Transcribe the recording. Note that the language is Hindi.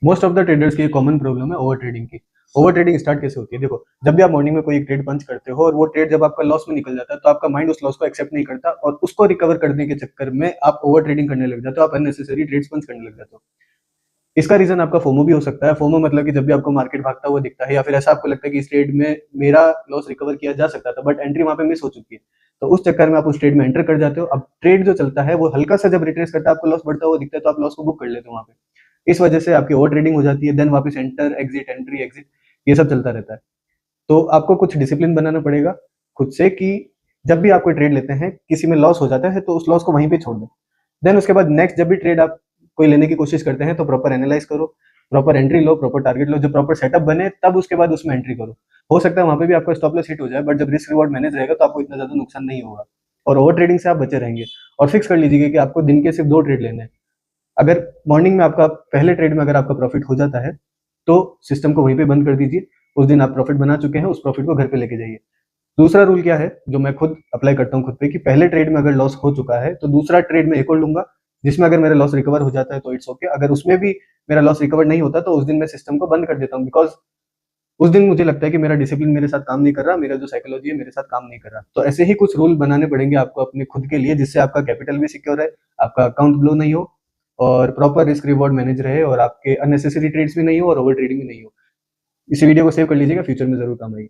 मोस्ट ऑफ द ट्रेडर्स की कॉमन प्रॉब्लम है ओवर ट्रेडिंग की। ओवर ट्रेडिंग स्टार्ट कैसे होती है? देखो, जब भी आप मॉर्निंग में कोई एक ट्रेड पंच करते हो और वो ट्रेड जब आपका लॉस में निकल जाता है तो आपका माइंड उस लॉस को एक्सेप्ट नहीं करता और उसको रिकवर करने के चक्कर में आप ओवर ट्रेडिंग करने लग जाते हो, आप अननेसेसरी ट्रेड्स पंच करने लग जाते हो। इसका रीजन आपका फोमो भी हो सकता है। फोमो मतलब कि जब भी आपको मार्केट भागता हुआ दिखता है या फिर ऐसा आपको लगता है कि इस ट्रेड में मेरा लॉस रिकवर किया जा सकता था बट एंट्री वहां पे मिस हो चुकी है, तो उस चक्कर में आप उस ट्रेड में एंटर कर जाते हो। अब ट्रेड जो चलता है वो हल्का सा जब रिट्रेस करता है, आपको लॉस बढ़ता हुआ दिखता है तो आप लॉस को बुक कर लेते हो वहां पे। इस वजह से आपकी ओवर ट्रेडिंग हो जाती है, देन वापस एंटर एग्जिट एंट्री एग्जिट, ये सब चलता रहता है। तो आपको कुछ डिसिप्लिन बनाना पड़ेगा खुद से कि जब भी आप कोई ट्रेड लेते हैं, किसी में लॉस हो जाता है तो उस लॉस को वहीं पे छोड़ दें। देन उसके बाद नेक्स्ट जब भी ट्रेड आप कोई लेने की कोशिश करते हैं तो प्रॉपर एनालाइज करो, प्रॉपर एंट्री लो, प्रॉपर टारगेट लो, जो प्रॉपर सेटअप बने तब उसके बाद उसमें एंट्री करो। हो सकता है वहां पे भी आपका स्टॉप लॉस हिट हो जाए बट जब रिस्क रिवॉर्ड मैनेज रहेगा तो आपको इतना ज्यादा नुकसान नहीं होगा और ओवर ट्रेडिंग से आप बचे रहेंगे। और फिक्स कर लीजिए कि आपको दिन के सिर्फ 2 ट्रेड लेने हैं। अगर मॉर्निंग में आपका पहले ट्रेड में अगर आपका प्रॉफिट हो जाता है तो सिस्टम को वहीं पे बंद कर दीजिए। उस दिन आप प्रॉफिट बना चुके हैं, उस प्रॉफिट को घर पे लेके जाइए। दूसरा रूल क्या है जो मैं खुद अप्लाई करता हूँ खुद पे, कि पहले ट्रेड में अगर लॉस हो चुका है तो दूसरा ट्रेड में एक और लूंगा, जिसमें अगर मेरा लॉस रिकवर हो जाता है तो इट्स ओके, अगर उसमें भी मेरा लॉस रिकवर नहीं होता तो उस दिन मैं सिस्टम को बंद कर देता हूँ। बिकॉज उस दिन मुझे लगता है कि मेरा डिसिप्लिन मेरे साथ काम नहीं कर रहा, मेरा जो साइकोलॉजी है मेरे साथ काम नहीं कर रहा। तो ऐसे ही कुछ रूल बनाने पड़ेंगे आपको अपने खुद के लिए, जिससे आपका कैपिटल भी सिक्योर है, आपका अकाउंट ब्लो नहीं हो और प्रॉपर रिस्क रिवॉर्ड मैनेज रहे और आपके अननेसेसरी ट्रेड्स भी नहीं हो और ओवर ट्रेडिंग भी नहीं हो। इसी वीडियो को सेव कर लीजिएगा, फ्यूचर में जरूर काम आएगी।